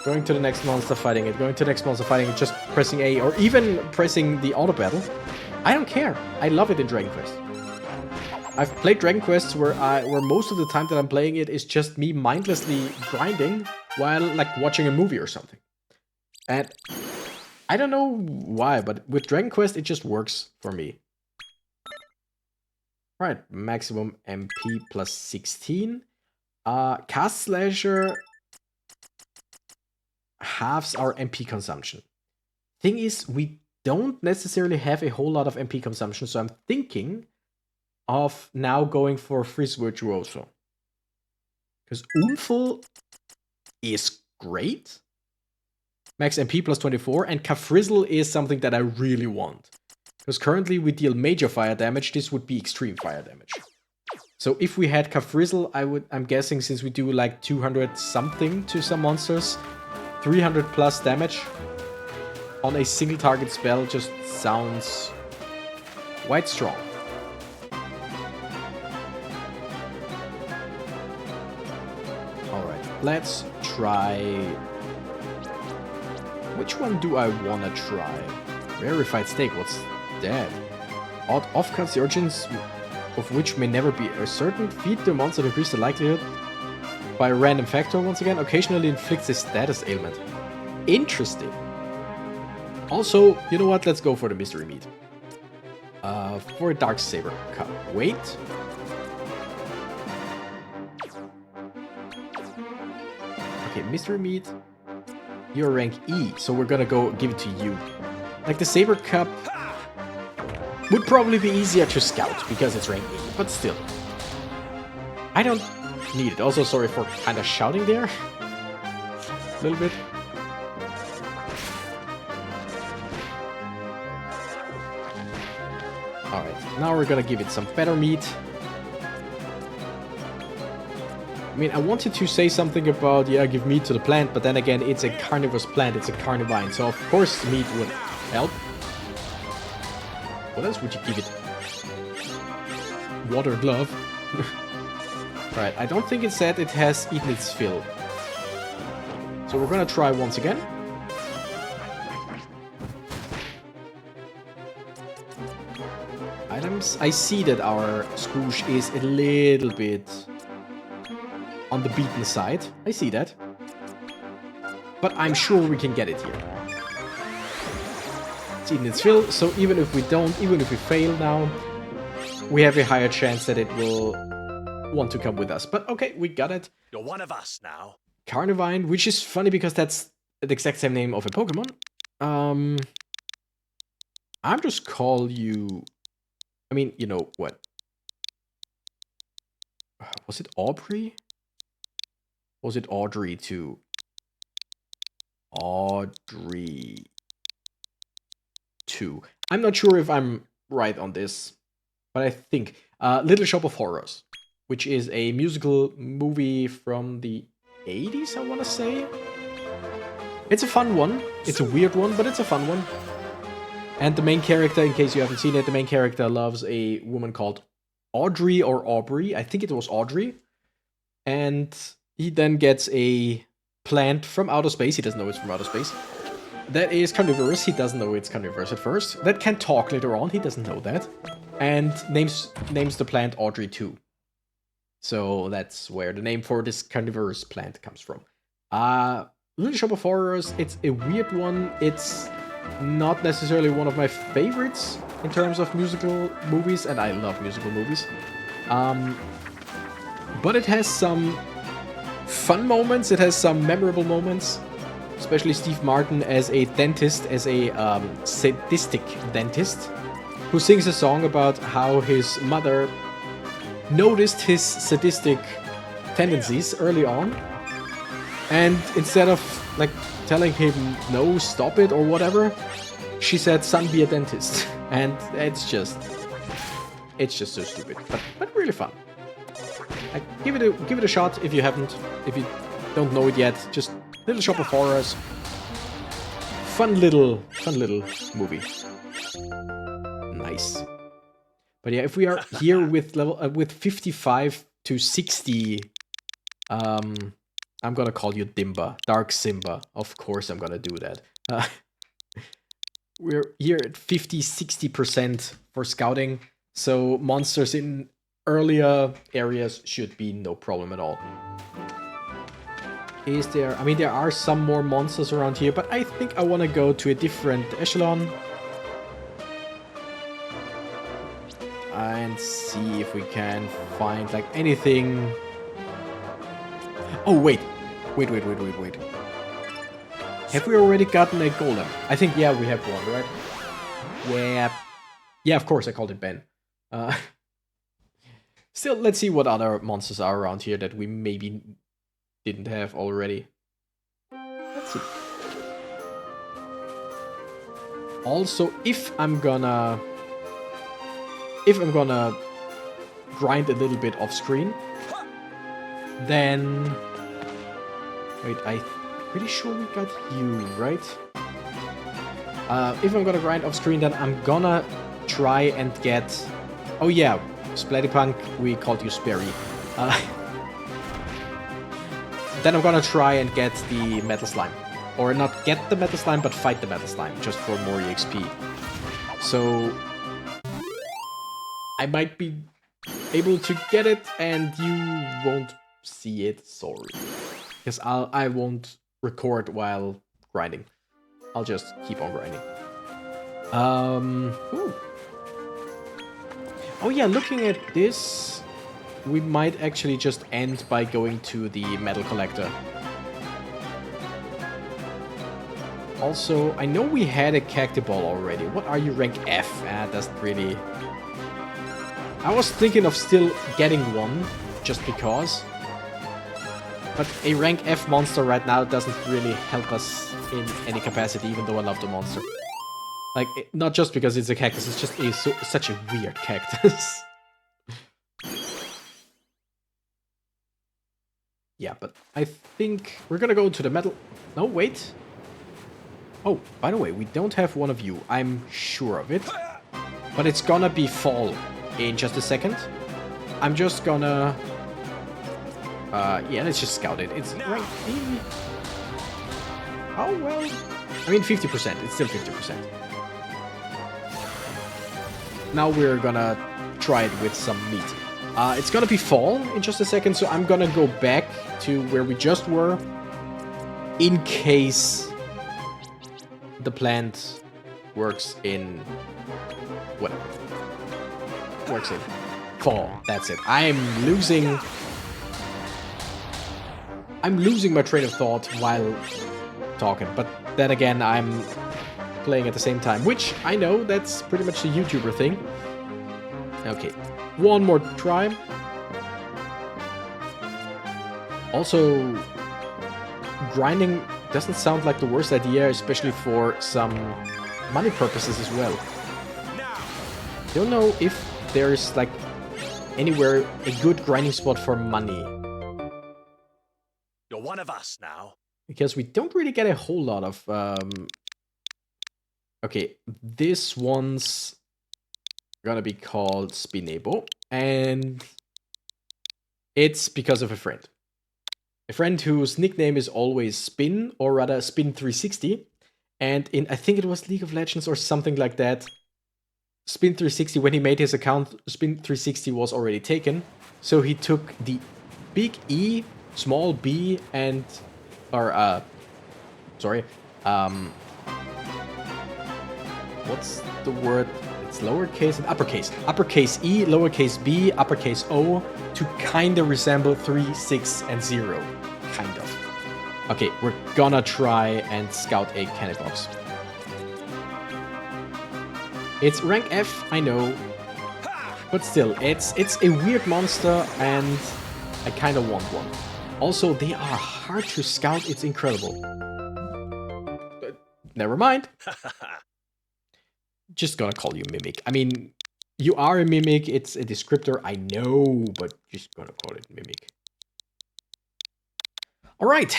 going to the next monster, fighting it, going to the next monster, fighting it, just pressing A, or even pressing the auto battle, I don't care. I love it in Dragon Quest. I've played Dragon Quests where most of the time that I'm playing it is just me mindlessly grinding while, like, watching a movie or something. And I don't know why, but with Dragon Quest, it just works for me. Right, maximum MP plus 16. Cast Slasher halves our MP consumption. Thing is, we don't necessarily have a whole lot of MP consumption, so I'm thinking of now going for Frizz Virtuoso. Because Unful is great. Max MP plus 24, and Kafrizzle is something that I really want. Because currently we deal major fire damage, this would be extreme fire damage. So if we had Kafrizzle, I'm guessing, since we do like 200 something to some monsters, 300 plus damage on a single target spell just sounds quite strong. Alright, let's try... Which one do I want to try? Rarefied Steak, what's that? Odd offcuts, the origins of which may never be certain. Feed the monster to increase the likelihood by a random factor once again. Occasionally inflicts a status ailment. Interesting. Also, you know what? Let's go for the mystery meat. For a Dark Saber Cup. Wait. Okay, mystery meat. You're rank E, so we're gonna go give it to you. Like, the Saber Cup would probably be easier to scout because it's rank E, but still. I don't needed. Also, sorry for kind of shouting there. A little bit. Alright, now we're gonna give it some better meat. I mean, I wanted to say something about, yeah, give meat to the plant, but then again, it's a carnivorous plant, it's a carnivine, so of course meat would help. What else would you give it? Water glove. Right, I don't think it said it has eaten its fill. So we're gonna try once again. Items. I see that our Scoosh is a little bit on the beaten side. I see that. But I'm sure we can get it here. It's eaten its fill, so even if we fail now, we have a higher chance that it will want to come with us. But okay, we got it. You're one of us now. Carnivine, which is funny because that's the exact same name of a Pokemon. I'm just call you... I mean, you know what? Was it Aubrey? Was it Audrey too? Audrey 2. I'm not sure if I'm right on this, but I think Little Shop of Horrors, which is a musical movie from the 80s, I want to say. It's a fun one. It's a weird one, but it's a fun one. And the main character, in case you haven't seen it, the main character loves a woman called Audrey or Aubrey. I think it was Audrey. And he then gets a plant from outer space. He doesn't know it's from outer space. That is carnivorous. He doesn't know it's carnivorous at first. That can talk later on. He doesn't know that. And names the plant Audrey 2. So that's where the name for this carnivorous plant comes from. Little Shop of Horrors, it's a weird one. It's not necessarily one of my favorites in terms of musical movies, and I love musical movies. But it has some fun moments, it has some memorable moments, especially Steve Martin as a dentist, as a sadistic dentist, who sings a song about how his mother noticed his sadistic tendencies early on, and instead of like telling him no, stop it or whatever, she said, "Son, be a dentist." And it's just so stupid, but really fun. Like, give it a shot if you don't know it yet. Just Little Shop of Horrors. Fun little movie. Nice. But yeah, if we are here with with 55 to 60, I'm gonna call you Dimba, Dark Simba. Of course I'm gonna do that. We're here at 50-60% for scouting, so monsters in earlier areas should be no problem at all. Is there... I mean, there are some more monsters around here, but I think I want to go to a different echelon. And see if we can find, like, anything... Oh, wait. Wait. Have we already gotten a golem? I think, yeah, we have one, right? Yeah. Yeah, of course, I called it Ben. Still, let's see what other monsters are around here that we maybe didn't have already. Let's see. Also, if I'm gonna grind a little bit off screen, then... Wait, I'm pretty sure we got you, right? If I'm gonna grind off screen, then I'm gonna try and get... Oh yeah, Splattypunk, we called you Sperry. Then I'm gonna try and get the Metal Slime. Or not get the Metal Slime, but fight the Metal Slime, just for more EXP. So... I might be able to get it, and you won't see it, sorry. Because I won't record while grinding. I'll just keep on grinding. Ooh. Oh yeah, looking at this, we might actually just end by going to the metal collector. Also, I know we had a Cactiball already. What are you, rank F? Doesn't really... I was thinking of still getting one, just because. But a rank F monster right now doesn't really help us in any capacity, even though I love the monster. Like, not just because it's a cactus, it's just such a weird cactus. Yeah, but I think we're gonna go to the metal... No, wait. Oh, by the way, we don't have one of you. I'm sure of it. But it's gonna be fall in just a second. I'm just gonna... yeah, let's just scout it. It's right here. Oh, well... I mean, 50%. It's still 50%. Now we're gonna try it with some meat. It's gonna be fall in just a second, so I'm gonna go back to where we just were. In case the plant works in... whatever. Works in fall. That's it. I'm losing my train of thought while talking, but then again, I'm playing at the same time, which I know that's pretty much the YouTuber thing. Okay, one more try. Also, grinding doesn't sound like the worst idea, especially for some money purposes as well. Don't know if there's like anywhere a good grinding spot for money. You're one of us now. Because we don't really get a whole lot of... Okay, this one's gonna be called Spinebo, and it's because of a friend. A friend whose nickname is always Spin, or rather Spin360, and in, I think it was League of Legends or something like that, Spin360, when he made his account, Spin360 was already taken, so he took the big E, small b, and... or, sorry, what's the word? It's lowercase and uppercase. Uppercase E, lowercase b, uppercase O, to kinda resemble 3, 6, and 0. Kind of. Okay, we're gonna try and scout a candy box. It's rank F, I know, but still, it's a weird monster, and I kinda want one. Also, they are hard to scout, it's incredible. Never mind. Just gonna call you Mimic. I mean, you are a Mimic, it's a descriptor, I know, but just gonna call it Mimic. Alright,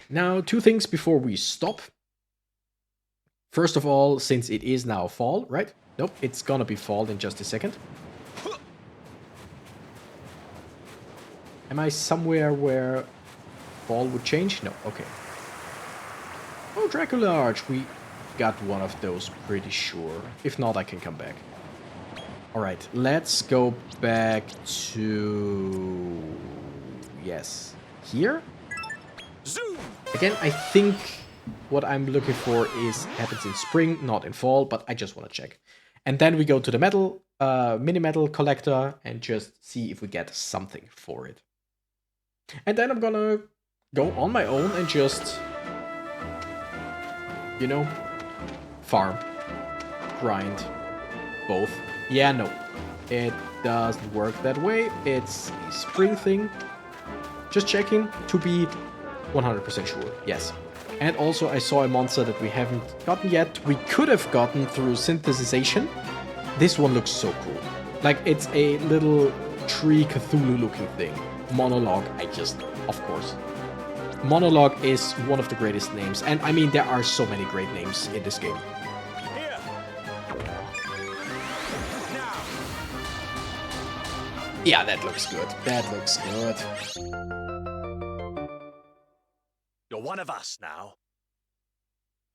now 2 things before we stop. First of all, since it is now fall, right? Nope, it's gonna be fall in just a second. Am I somewhere where fall would change? No, okay. Oh, Dracularge, we got one of those, pretty sure. If not, I can come back. Alright, let's go back to... yes, here? Zoom! Again, I think what I'm looking for happens in spring, not in fall, but I just want to check. And then we go to the metal, mini-metal collector and just see if we get something for it. And then I'm gonna go on my own and just, you know, farm, grind, both. Yeah, no, it doesn't work that way. It's a spring thing. Just checking to be 100% sure, yes. And also I saw a monster that we haven't gotten yet. We could have gotten through synthesization. This one looks so cool. Like, it's a little tree Cthulhu looking thing. Monologue, of course. Monologue is one of the greatest names. And I mean, there are so many great names in this game. Here. Now. Yeah, that looks good. That looks good. You're one of us now.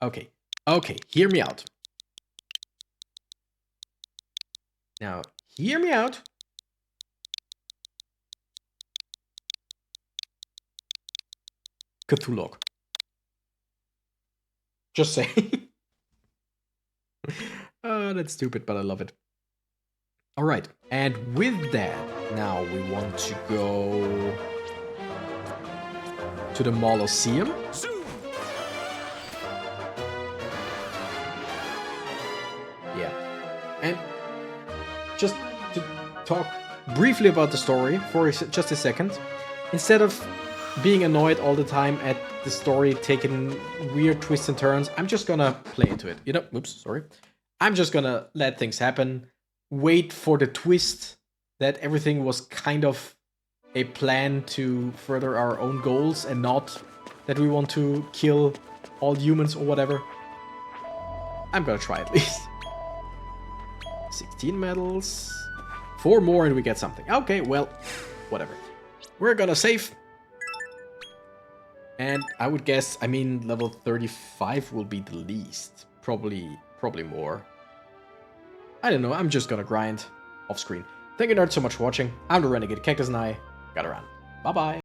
Okay. Okay, hear me out. Now, hear me out. Cthulhu. Just saying. Oh, that's stupid, but I love it. Alright, and with that, now we want to go to the Molosseum. Yeah. And just to talk briefly about the story for just a second, instead of being annoyed all the time at the story taking weird twists and turns, I'm just gonna play into it. You know, oops, sorry. I'm just gonna let things happen, wait for the twist that everything was kind of a plan to further our own goals and not that we want to kill all humans or whatever. I'm gonna try at least. 16 medals. 4 more and we get something. Okay, well, whatever. We're gonna save. And I would guess, I mean, level 35 will be the least. Probably more. I don't know, I'm just gonna grind off screen. Thank you nerds so much for watching. I'm the Renegade Cactus and I gotta run. Bye bye.